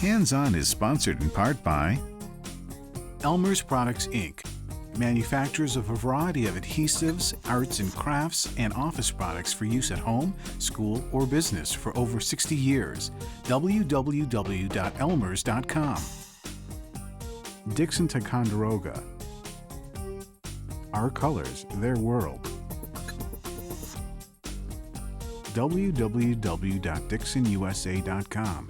Hands-On is sponsored in part by Elmer's Products, Inc., manufacturers of a variety of adhesives, arts and crafts, and office products for use at home, school, or business for over 60 years. www.elmers.com. Dixon Ticonderoga. Our colors, their world. www.dixonusa.com.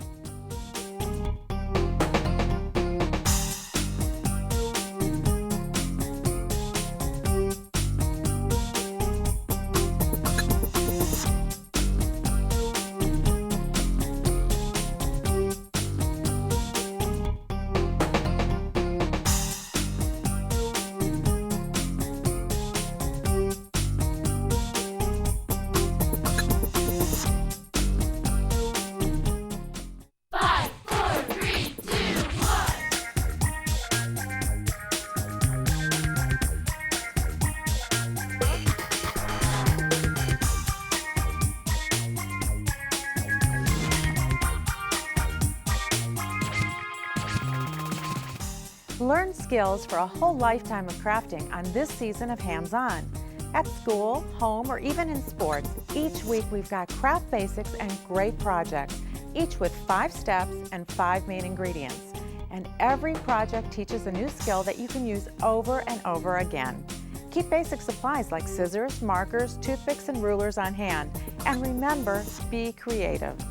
Learn skills for a whole lifetime of crafting on this season of Hands-On. At school, home, or even in sports, each week we've got craft basics and great projects, each with 5 steps and 5 main ingredients. And every project teaches a new skill that you can use over and over again. Keep basic supplies like scissors, markers, toothpicks, and rulers on hand. And remember, be creative.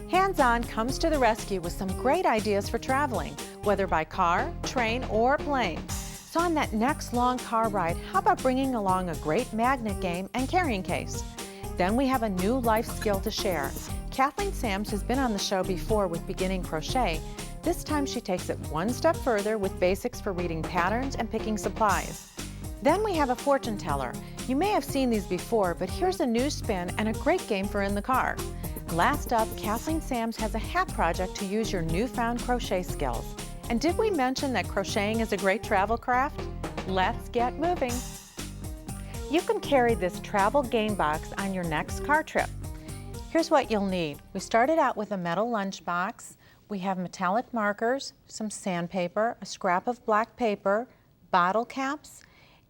Hands-On comes to the rescue with some great ideas for traveling, whether by car, train, or plane. So on that next long car ride, how about bringing along a great magnet game and carrying case? Then we have a new life skill to share. Kathleen Sams has been on the show before with beginning crochet. This time she takes it one step further with basics for reading patterns and picking supplies. Then we have a fortune teller. You may have seen these before, but here's a new spin and a great game for in the car. Last up, Kathleen Sams has a hat project to use your newfound crochet skills. And did we mention that crocheting is a great travel craft? Let's get moving. You can carry this travel game box on your next car trip. Here's what you'll need. We started out with a metal lunchbox. We have metallic markers, some sandpaper, a scrap of black paper, bottle caps,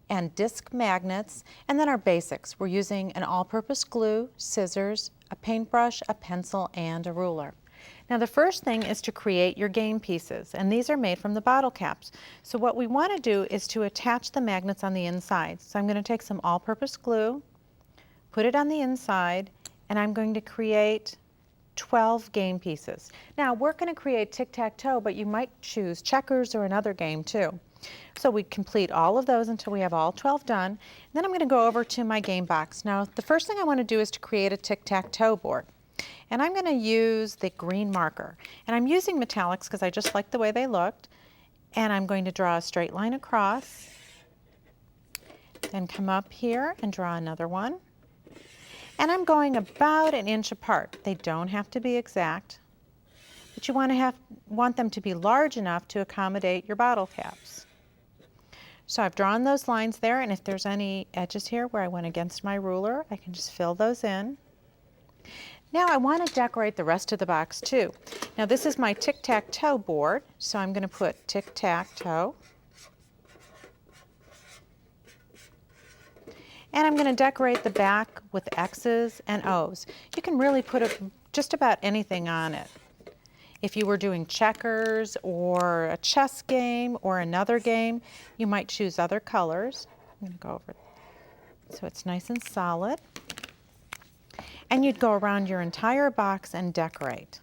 and disc magnets, and then our basics. We're using an all-purpose glue, scissors, a paintbrush, a pencil, and a ruler. Now the first thing is to create your game pieces, and these are made from the bottle caps. So what we want to do is to attach the magnets on the inside. So I'm going to take some all-purpose glue, put it on the inside, and I'm going to create 12 game pieces. Now we're going to create tic-tac-toe, but you might choose checkers or another game too. So we complete all of those until we have all 12 done. And then I'm going to go over to my game box. Now the first thing I want to do is to create a tic-tac-toe board. And I'm going to use the green marker. And I'm using metallics because I just like the way they looked. And I'm going to draw a straight line across. Then come up here and draw another one. And I'm going about an inch apart. They don't have to be exact, but you want them to be large enough to accommodate your bottle caps. So I've drawn those lines there, and if there's any edges here where I went against my ruler, I can just fill those in. Now I want to decorate the rest of the box too. Now this is my tic-tac-toe board, so I'm going to put tic-tac-toe. And I'm going to decorate the back with X's and O's. You can really put just about anything on it. If you were doing checkers or a chess game or another game, you might choose other colors. I'm going to go over it so it's nice and solid. And you'd go around your entire box and decorate.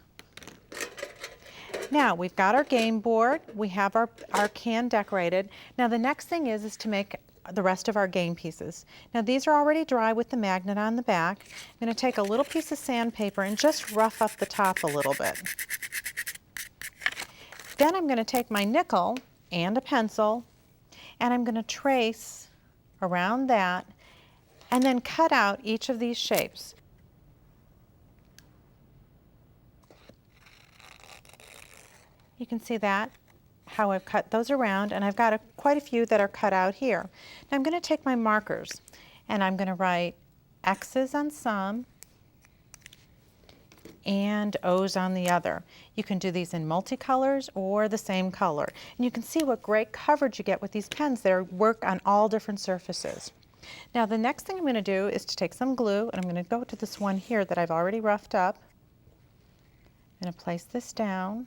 Now we've got our game board, we have our can decorated. Now the next thing is to make the rest of our game pieces. Now these are already dry with the magnet on the back. I'm going to take a little piece of sandpaper and just rough up the top a little bit. Then I'm going to take my nickel and a pencil and I'm going to trace around that and then cut out each of these shapes. You can see that, how I've cut those around, and I've got quite a few that are cut out here. Now I'm going to take my markers and I'm going to write X's on some and O's on the other. You can do these in multicolors or the same color. And you can see what great coverage you get with these pens. They work on all different surfaces. Now the next thing I'm going to do is to take some glue, and I'm going to go to this one here that I've already roughed up. I'm going to place this down.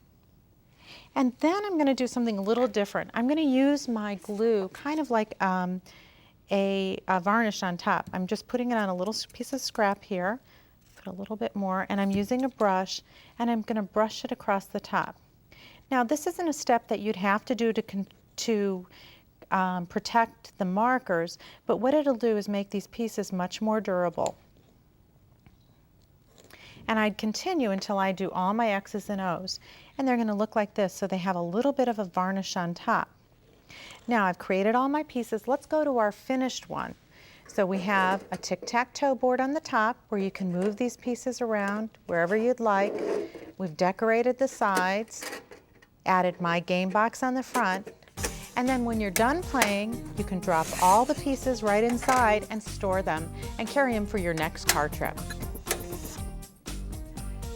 And then I'm going to do something a little different. I'm going to use my glue kind of like a varnish on top. I'm just putting it on a little piece of scrap here. Put a little bit more, and I'm using a brush, and I'm going to brush it across the top. Now this isn't a step that you'd have to do to protect the markers, but what it'll do is make these pieces much more durable. And I'd continue until I do all my X's and O's. And they're going to look like this, so they have a little bit of a varnish on top. Now I've created all my pieces. Let's go to our finished one. So we have a tic-tac-toe board on the top where you can move these pieces around wherever you'd like. We've decorated the sides, added my game box on the front, and then when you're done playing, you can drop all the pieces right inside and store them and carry them for your next car trip.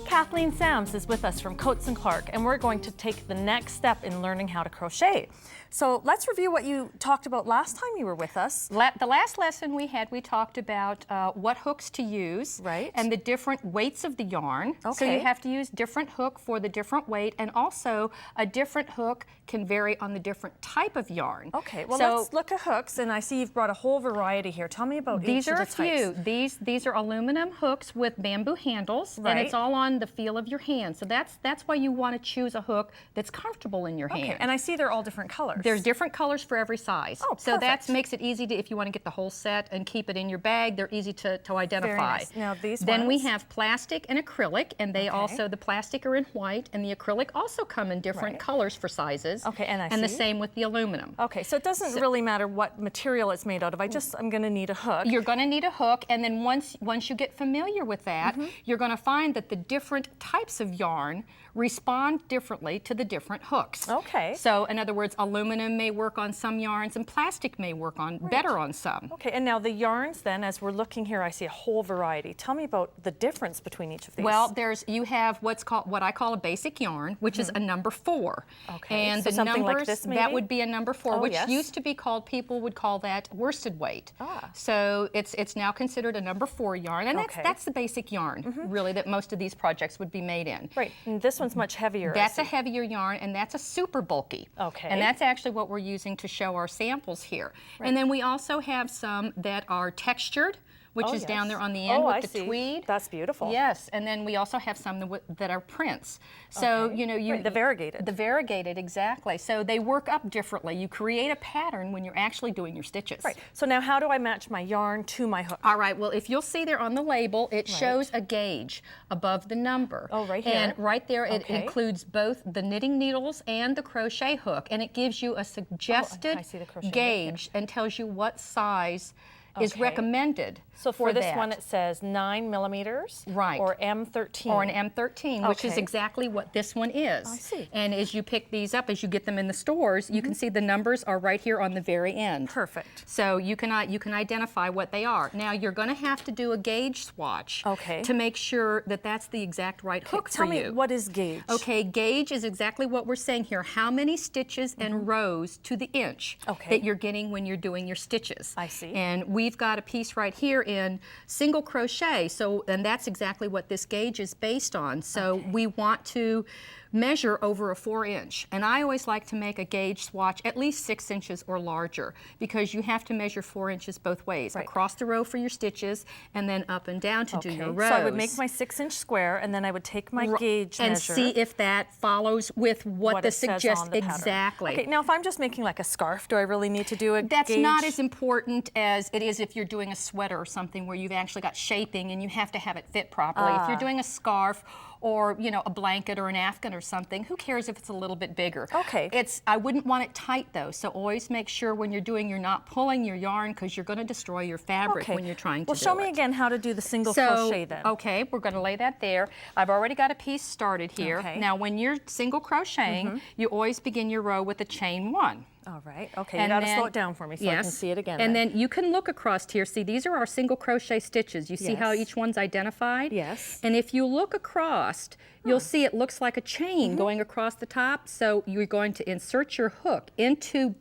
Kathleen Sams is with us from Coats & Clark, and we're going to take the next step in learning how to crochet. So let's review what you talked about last time you were with us. The last lesson we talked about what hooks to use, right, and the different weights of the yarn. Okay. So you have to use different hook for the different weight, and also a different hook can vary on the different type of yarn. Okay, well so let's look at hooks, and I see you've brought a whole variety here. Tell me about these each are of the a types. few. These are aluminum hooks with bamboo handles, right, and it's all on the feel of your hand. So that's why you want to choose a hook that's comfortable in your hand. And I see they're all different colors. There's different colors for every size. Oh, so that perfect. makes it easy to, if you want to get the whole set and keep it in your bag, they're easy to identify. Very nice. Now these Then we ones? have plastic and acrylic, and they Okay. also, the plastic are in white, and the acrylic also come in different Right. colors for sizes. Okay, and I the see. same with the aluminum. Okay, so it doesn't really matter what material it's made out of. I'm going to need a hook. You're going to need a hook, and then once you get familiar with that, you're going to find that the different types of yarn respond differently to the different hooks. Okay. So in other words, aluminum may work on some yarns, and plastic may work on better on some. Okay, and now the yarns then, as we're looking here, I see a whole variety. Tell me about the difference between each of these. Well, you have what I call a basic yarn, which is a number 4. Okay, And so the something numbers, like this maybe? that would be a number 4, Oh, which yes. used to be called, people would call that worsted weight. So it's now considered a number 4 yarn, and Okay. that's the basic yarn, really, that most of these projects would be made in. Right, and this one's much heavier. That's a heavier yarn, and that's a super bulky. Okay. And that's actually what we're using to show our samples here. Right. And then we also have some that are textured, which is down there on the end with the tweed. That's beautiful. Yes, and then we also have some that are prints. So, Okay. you know, Right, the variegated. The variegated, exactly. So they work up differently. You create a pattern when you're actually doing your stitches. Right, so now how do I match my yarn to my hook? All right, well, if you'll see there on the label, it shows a gauge above the number. Oh, right here. And right there, it Okay. includes both the knitting needles and the crochet hook, and it gives you a suggested I see the crochet hook gauge and tells you what size is Okay. recommended. So for this that. one, it says 9 millimeters, Right. or M13. Or an M13, which is Okay. exactly what this one is. I see. And as you pick these up, as you get them in the stores, you can see the numbers are right here on the very end. Perfect. So you can identify what they are. Now you're going to have to do a gauge swatch to make sure that that's the exact right hook for you. Tell me, what is gauge? Okay, gauge is exactly what we're saying here. How many stitches and rows to the inch that you're getting when you're doing your stitches. I see. And we've got a piece right here in single crochet, and that's exactly what this gauge is based on. So we want to measure over a 4-inch. And I always like to make a gauge swatch at least 6 inches or larger, because you have to measure 4 inches both ways, across the row for your stitches and then up and down to do your rows. So I would make my 6-inch square, and then I would take my gauge and measure. see if that follows with what the it says suggest on the pattern. exactly. Okay, now if I'm just making like a scarf, do I really need to do a That's gauge? not as important as it is if you're doing a sweater or something where you've actually got shaping and you have to have it fit properly. If you're doing a scarf or, you know, a blanket or an afghan or something, who cares if it's a little bit bigger? Okay. I wouldn't want it tight though, so always make sure when you're not pulling your yarn, because you're going to destroy your fabric when you're trying to do it. Well, show me again how to do the single crochet then. Okay, we're going to lay that there. I've already got a piece started here. Okay. Now when you're single crocheting, you always begin your row with a chain 1. All right, okay, you got to slow it down for me so I can see it again. And then you can look across here. See, these are our single crochet stitches. You see how each one's identified? Yes. And if you look across, across, you'll see it looks like a chain going across the top. So you're going to insert your hook into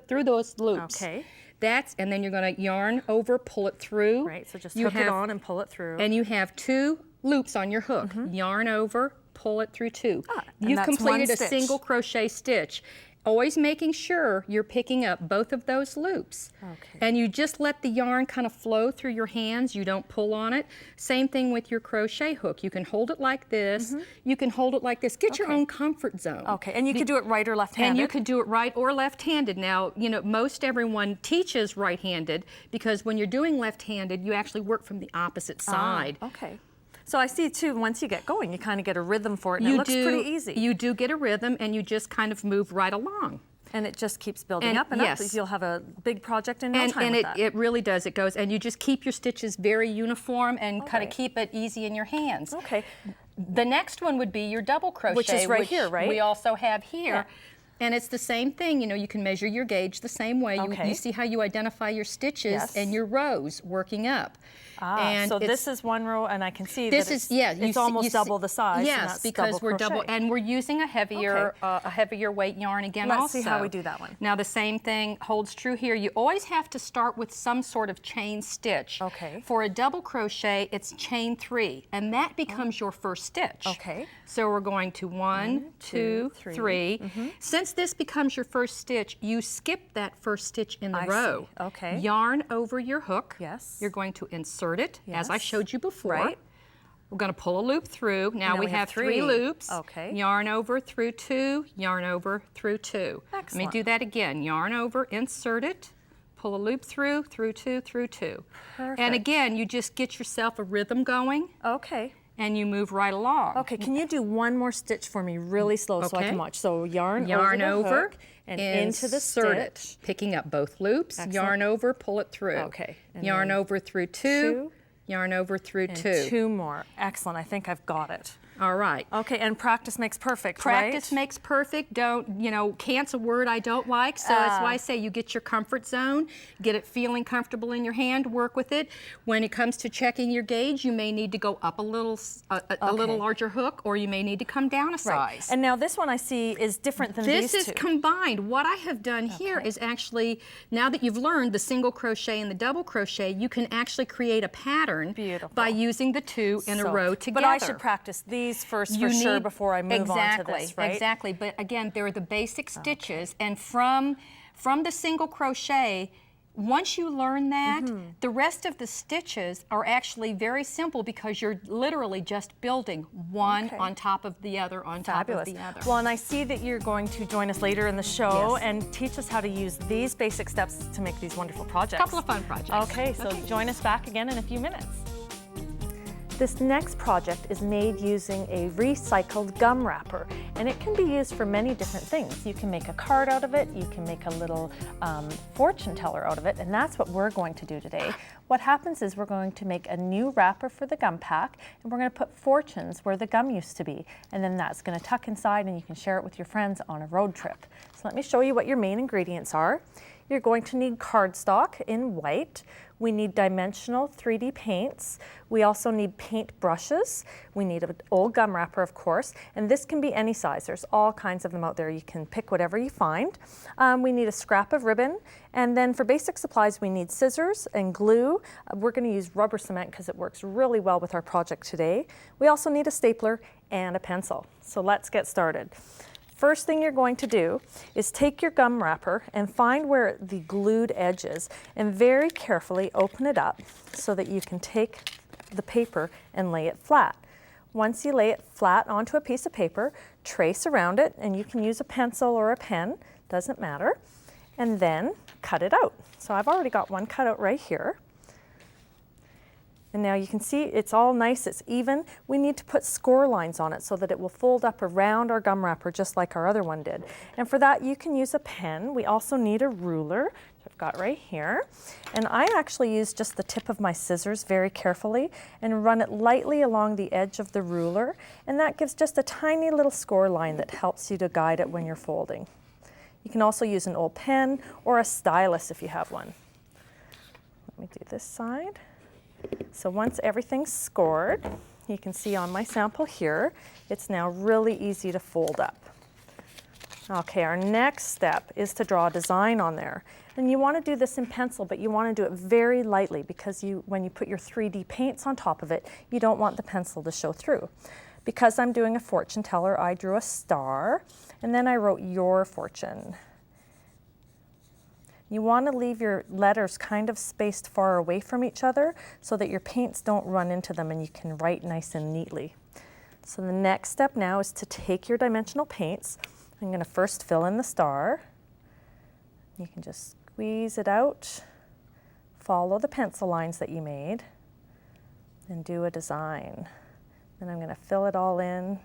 through those loops. Okay. And then you're going to yarn over, pull it through. Right, so just hook it on and pull it through. And you have 2 loops on your hook. Yarn over, pull it through 2. and You've that's completed one a stitch. single crochet stitch. Always making sure you're picking up both of those loops. Okay. And you just let the yarn kind of flow through your hands. You don't pull on it. Same thing with your crochet hook. You can hold it like this. You can hold it like this. Get your own comfort zone. Okay, and you could do it right or left-handed. And you could do it right or left-handed. Now, you know, most everyone teaches right-handed because when you're doing left-handed, you actually work from the opposite side. Okay. So I see too, once you get going, you kind of get a rhythm for it, and it looks pretty easy. You do get a rhythm, and you just kind of move right along. And it just keeps building up and up. You'll have a big project in no time And with that. it really does. It goes, and you just keep your stitches very uniform and kind of keep it easy in your hands. Okay. The next one would be your double crochet, Which is right here, right? We also have here. Yeah. And it's the same thing, you know, you can measure your gauge the same way. Okay. You see how you identify your stitches Yes. and your rows working up. And so this is one row, and I can see this that is it's almost double the size. Yes, and that's because we're crochet. and we're using a heavier weight yarn again. Let's also. see how we do that one. Now the same thing holds true here. You always have to start with some sort of chain stitch. Okay. For a double crochet, it's chain 3, and that becomes your first stitch. Okay. So we're going to 1, 2, 3. Since this becomes your first stitch, you skip that first stitch in the row. See. Okay. Yarn over your hook. Yes. You're going to insert it, as I Yes. showed you before. Right. We're going to pull a loop through. Now we have 3 loops. Okay. Yarn over through 2, yarn over through 2. Excellent. Let me do that again. Yarn over, insert it, pull a loop through 2, through 2. Perfect. And again, you just get yourself a rhythm going. Okay. And you move right along. Okay, can you do one more stitch for me really slow so I can watch? So yarn over the hook and into the insert stitch. it, picking up both loops, Excellent. yarn over, pull it through. Okay, and Yarn then over through 2, two, yarn over through and 2. 2 more. Excellent, I think I've got it. All right. Okay, and practice makes perfect, Practice right? makes perfect. Can't's a word I don't like, so that's why I say you get your comfort zone, get it feeling comfortable in your hand, work with it. When it comes to checking your gauge, you may need to go up a little larger hook, or you may need to come down a size. And now this one I see is different than these two. This is combined. What I have done here is actually, now that you've learned the single crochet and the double crochet, you can actually create a pattern by using the 2 in a row together. But I should practice these first for sure before I move on to this, right? Exactly. But again, they're the basic stitches, and from the single crochet, once you learn that, the rest of the stitches are actually very simple because you're literally just building one on top of the other on top of the other. Well, and I see that you're going to join us later in the show and teach us how to use these basic steps to make these wonderful projects. A couple of fun projects. Okay, so join us back again in a few minutes. This next project is made using a recycled gum wrapper, and it can be used for many different things. You can make a card out of it, you can make a little fortune teller out of it, and that's what we're going to do today. What happens is we're going to make a new wrapper for the gum pack, and we're going to put fortunes where the gum used to be, and then that's going to tuck inside and you can share it with your friends on a road trip. So let me show you what your main ingredients are. You're going to need cardstock in white. We need dimensional 3D paints. We also need paint brushes. We need an old gum wrapper, of course, and this can be any size. There's all kinds of them out there. You can pick whatever you find. We need a scrap of ribbon, and then for basic supplies, we need scissors and glue. We're going to use rubber cement because it works really well with our project today. We also need a stapler and a pencil. So let's get started. First thing you're going to do is take your gum wrapper and find where the glued edge is and very carefully open it up so that you can take the paper and lay it flat. Once you lay it flat onto a piece of paper, trace around it, and you can use a pencil or a pen, doesn't matter, and then cut it out. So I've already got one cut out right here. And now you can see it's all nice, it's even. We need to put score lines on it so that it will fold up around our gum wrapper just like our other one did. And for that you can use a pen. We also need a ruler, which I've got right here. And I actually use just the tip of my scissors very carefully and run it lightly along the edge of the ruler. And that gives just a tiny little score line that helps you to guide it when you're folding. You can also use an old pen or a stylus if you have one. Let me do this side. So once everything's scored, you can see on my sample here, it's now really easy to fold up. Okay, our next step is to draw a design on there. And you want to do this in pencil, but you want to do it very lightly because when you put your 3D paints on top of it, you don't want the pencil to show through. Because I'm doing a fortune teller, I drew a star, and then I wrote your fortune. You want to leave your letters kind of spaced far away from each other so that your paints don't run into them and you can write nice and neatly. So the next step now is to take your dimensional paints. I'm going to first fill in the star. You can just squeeze it out, follow the pencil lines that you made, and do a design. Then I'm going to fill it all in.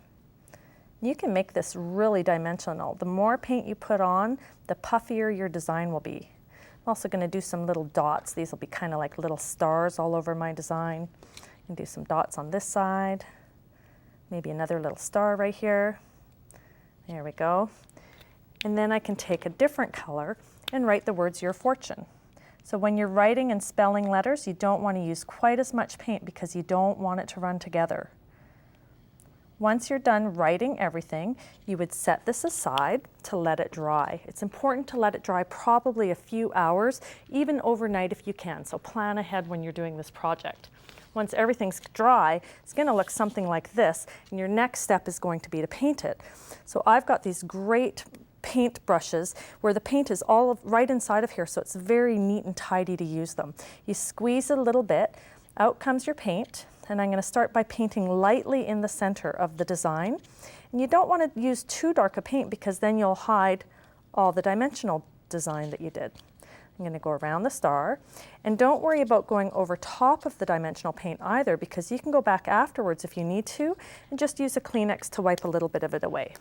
You can make this really dimensional. The more paint you put on, the puffier your design will be. I'm also going to do some little dots. These will be kind of like little stars all over my design. And do some dots on this side. Maybe another little star right here. There we go. And then I can take a different color and write the words your fortune. So when you're writing and spelling letters, you don't want to use quite as much paint because you don't want it to run together. Once you're done writing everything, you would set this aside to let it dry. It's important to let it dry probably a few hours, even overnight if you can. So plan ahead when you're doing this project. Once everything's dry, it's going to look something like this, and your next step is going to be to paint it. So I've got these great paint brushes where the paint is all right inside of here, so it's very neat and tidy to use them. You squeeze it a little bit, out comes your paint, and I'm going to start by painting lightly in the center of the design. And you don't want to use too dark a paint because then you'll hide all the dimensional design that you did. I'm going to go around the star, and don't worry about going over top of the dimensional paint either because you can go back afterwards if you need to and just use a Kleenex to wipe a little bit of it away.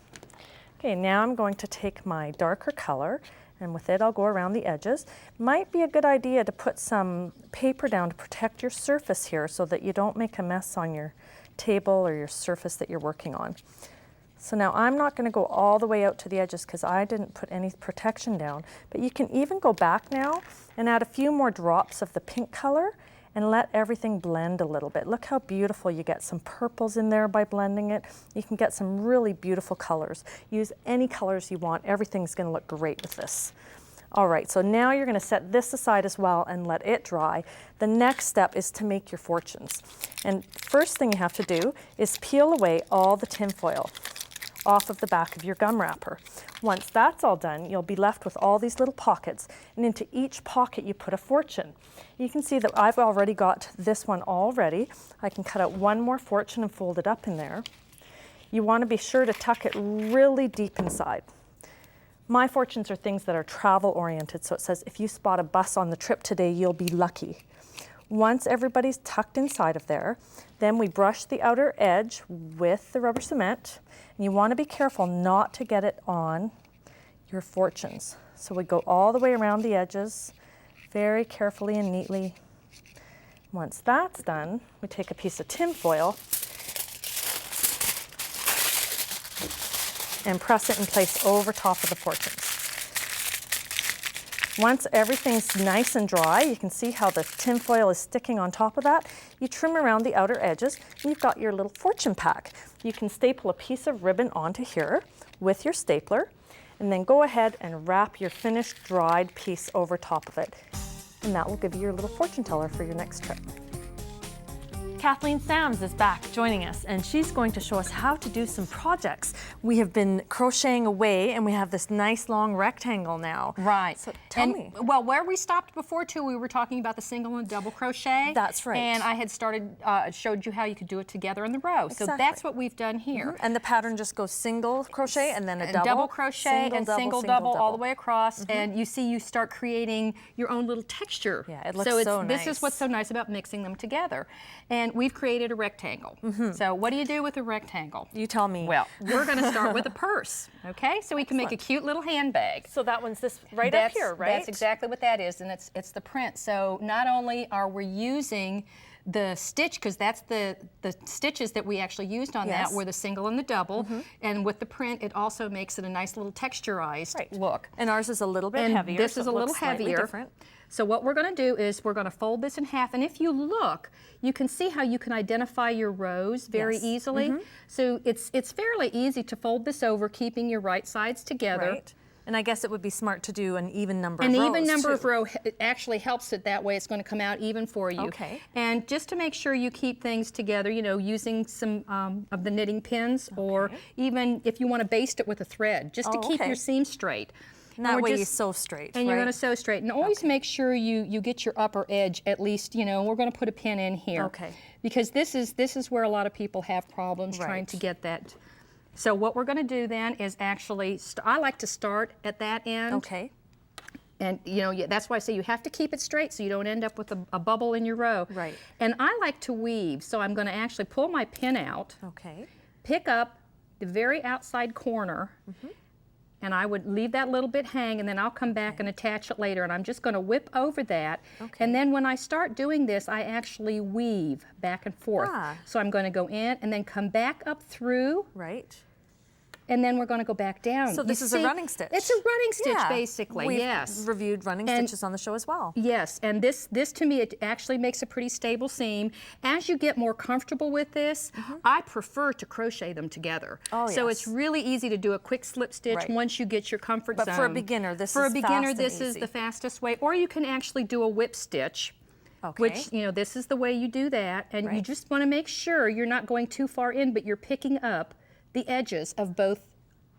Okay, now I'm going to take my darker color, and with it I'll go around the edges. Might be a good idea to put some paper down to protect your surface here so that you don't make a mess on your table or your surface that you're working on. So now I'm not going to go all the way out to the edges because I didn't put any protection down, but you can even go back now and add a few more drops of the pink color and let everything blend a little bit. Look how beautiful you get some purples in there by blending it. You can get some really beautiful colors. Use any colors you want. Everything's going to look great with this. All right, so now you're going to set this aside as well and let it dry. The next step is to make your fortunes. And first thing you have to do is peel away all the tin foil off of the back of your gum wrapper. Once that's all done, you'll be left with all these little pockets, and into each pocket you put a fortune. You can see that I've already got this one all ready. I can cut out one more fortune and fold it up in there. You want to be sure to tuck it really deep inside. My fortunes are things that are travel oriented, so it says if you spot a bus on the trip today, you'll be lucky. Once everybody's tucked inside of there, then we brush the outer edge with the rubber cement. And you want to be careful not to get it on your fortunes. So we go all the way around the edges, very carefully and neatly. Once that's done, we take a piece of tin foil and press it in place over top of the fortunes. Once everything's nice and dry, you can see how the tin foil is sticking on top of that. You trim around the outer edges, and you've got your little fortune pack. You can staple a piece of ribbon onto here with your stapler, and then go ahead and wrap your finished dried piece over top of it. And that will give you your little fortune teller for your next trip. Kathleen Sams is back joining us, and she's going to show us how to do some projects. We have been crocheting away, and we have this nice long rectangle now. Right. So tell me. Well, where we stopped before too, we were talking about the single and double crochet. That's right. And I had showed you how you could do it together in the row. Exactly. So that's what we've done here. And the pattern just goes single crochet and then a double. Double crochet and single double all the way across. And you see you start creating your own little texture. Yeah, it looks so nice. This is what's so nice about mixing them together. And we've created a rectangle. So what do you do with a rectangle? You tell me. Well, we're going to start with a purse, okay? So we can make a cute little handbag. So that one's this right up here, right? That's exactly what that is, and it's the print. So not only are we using the stitch, because that's the stitches that we actually used on Yes. that were the single and the double. And with the print, it also makes it a nice little texturized look. And ours is a little bit And heavier. this so is it a little looks slightly heavier. different. So what we're going to do is we're going to fold this in half, and if you look, you can see how you can identify your rows very Yes. easily. So it's fairly easy to fold this over, keeping your right sides together. Right. And I guess it would be smart to do an even number An of rows, even number too. of row actually helps it that way. It's going to come out even for you. Okay. And just to make sure you keep things together, you know, using some of the knitting pins, or even if you want to baste it with a thread, just to keep your seam straight. And that we're way you just- sew straight, And you're right? going to sew straight. And always make sure you get your upper edge at least, you know, we're going to put a pin in here. Okay. Because this is where a lot of people have problems trying to get that. So what we're going to do then is actually, I like to start at that end. Okay. And you know, that's why I say you have to keep it straight so you don't end up with a bubble in your row. Right. And I like to weave, so I'm going to actually pull my pin out, Okay. pick up the very outside corner, and I would leave that little bit hang, and then I'll come back and attach it later, and I'm just going to whip over that. Okay. And then when I start doing this, I actually weave back and forth. Ah. So I'm going to go in and then come back up through, Right. and then we're going to go back down. So You this is a see, running stitch. It's a running stitch, Yeah. basically, We've yes. reviewed running And- stitches on the show as well. Yes, and this to me, it actually makes a pretty stable seam. As you get more comfortable with this, I prefer to crochet them together. Oh, So yes. it's really easy to do a quick slip stitch Right. once you get your comfort But zone. for a beginner, this For is a beginner, fast and this is easy. the fastest way. Or you can actually do a whip stitch. Okay. Which, you know, this is the way you do that. And you Right. just want to make sure you're not going too far in, but you're picking up the edges of both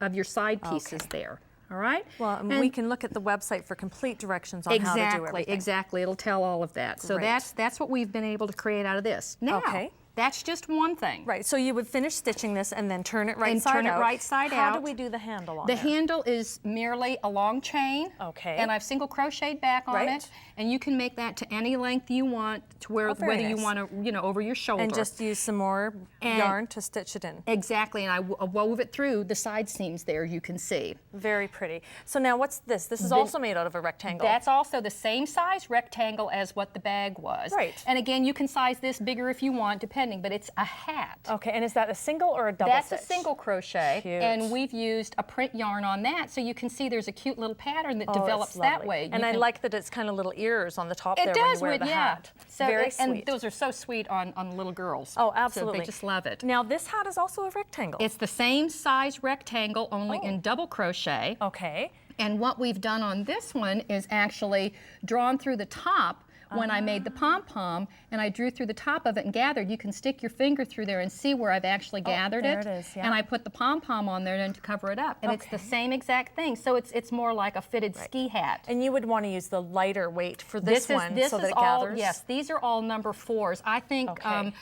of your side pieces there. All right? Well, and we can look at the website for complete directions on how to do everything. Exactly. It'll tell all of that. So Great. that's what we've been able to create out of this. Now, Okay. that's just one thing. Right, so you would finish stitching this and then turn it right And side turn it out. right side How do out. we do the handle on The there? handle is merely a long chain. Okay. And I've single crocheted back on Right. it. And you can make that to any length you want, to where Oh, very whether you nice. want to, you know, over your shoulder. And just use some more And- yarn to stitch it in. Exactly, and I wove it through the side seams there, you can see. Very pretty. So now what's this? This is also made out of a rectangle. That's also the same size rectangle as what the bag was. Right. And again, you can size this bigger if you want, depending, but it's a hat. Okay, and is that a single or a double That's stitch? a single crochet, Cute. and we've used a print yarn on that, so you can see there's a cute little pattern that Oh, develops it's that lovely. way. And You I can- like that it's kind of little ears on the top it there does, when you wear the yeah. hat. So Very and sweet. those are so sweet on little girls. Oh, absolutely. So they just love it. Now this hat is also a rectangle. It's the same size rectangle, only Oh. in double crochet. Okay. And what we've done on this one is actually drawn through the top when I made the pom-pom, and I drew through the top of it and gathered. You can stick your finger through there and see where I've actually gathered there it. it is, yeah. And I put the pom-pom on there then to cover it up. And it's the same exact thing. So it's more like a fitted ski hat. And you would want to use the lighter weight for this one this so that is it all, gathers? yes, these are all number 4s. I think Okay.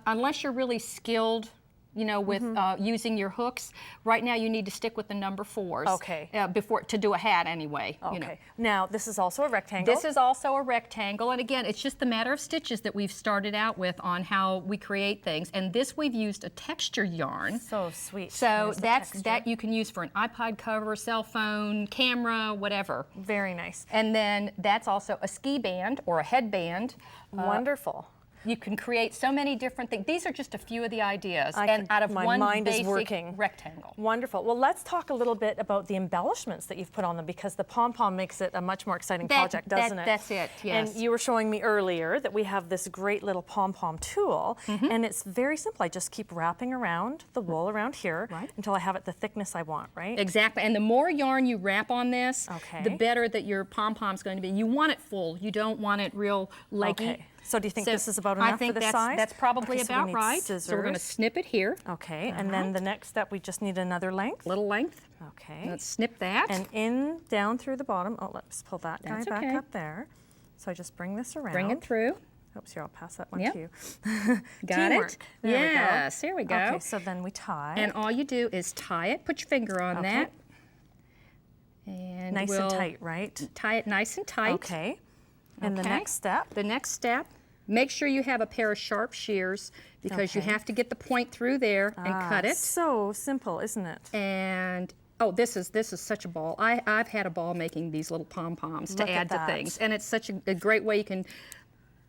unless you're really skilled, you know, with using your hooks, right now you need to stick with the number 4s. Okay. Before to do a hat anyway. Okay. You know. Now this is also a rectangle. This is also a rectangle, and again, it's just the matter of stitches that we've started out with on how we create things. And this we've used a texture yarn. so sweet. So Here's the that's texture. that you can use for an iPod cover, cell phone, camera, whatever. Very nice. And then that's also a ski band or a headband. Wonderful. You can create so many different things. These are just a few of the ideas, out of my one mind is basic working. rectangle. Wonderful. Well, let's talk a little bit about the embellishments that you've put on them, because the pom-pom makes it a much more exciting project, doesn't it? That's it, yes. And you were showing me earlier that we have this great little pom-pom tool, and it's very simple. I just keep wrapping around the wool around here until I have it the thickness I want, right? Exactly, and the more yarn you wrap on this, Okay. the better that your pom-pom's going to be. You want it full, you don't want it real leggy. Okay. So do you think this is about I enough think for this that's, size? that's probably Okay, so we about need right. So we're going to scissors. snip it here, Okay, and then the next step, we just need another length. little length. Okay. Let's snip that. And in, down through the bottom. Oh, let's pull that guy That's back okay. up there. So I just bring this around. Bring it through. Oops, here, I'll pass that one Yep. to you. Got Teamwork. it? There we go. Yes, here we go. Okay, so then we tie. And all you do is tie it. Put your finger on Okay. that. And nice we'll and tight, right? tie it nice and tight. Okay. And the Okay. next step. The next step, make sure you have a pair of sharp shears because you Okay. have to get the point through there and cut it. So simple, isn't it? And oh, this is such a ball. I've had a ball making these little pom-poms to Look at add to that. things, and it's such a great way you can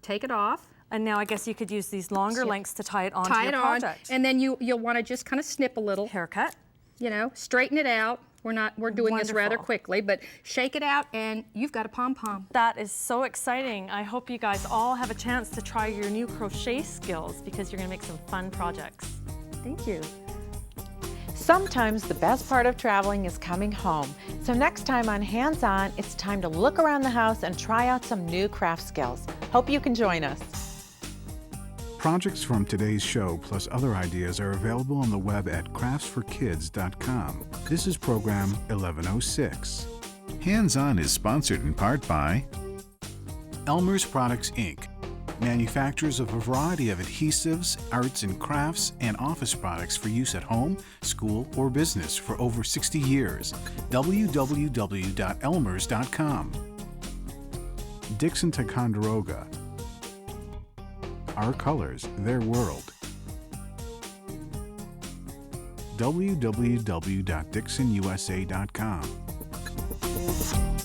take it off. And now I guess you could use these longer lengths to tie it onto Tie your it on, project. and then you'll want to just kind of snip a little. Haircut. You know, straighten it out. We're doing this rather Wonderful. quickly, but shake it out and you've got a pom-pom. That is so exciting. I hope you guys all have a chance to try your new crochet skills because you're going to make some fun projects. Thank you. Sometimes the best part of traveling is coming home. So next time on Hands On, it's time to look around the house and try out some new craft skills. Hope you can join us. Projects from today's show plus other ideas are available on the web at craftsforkids.com. This is program 1106. Hands On is sponsored in part by Elmer's Products, Inc., manufacturers of a variety of adhesives, arts and crafts, and office products for use at home, school, or business for over 60 years. www.elmers.com. Dixon Ticonderoga. Our colors, their world. www.dixonusa.com.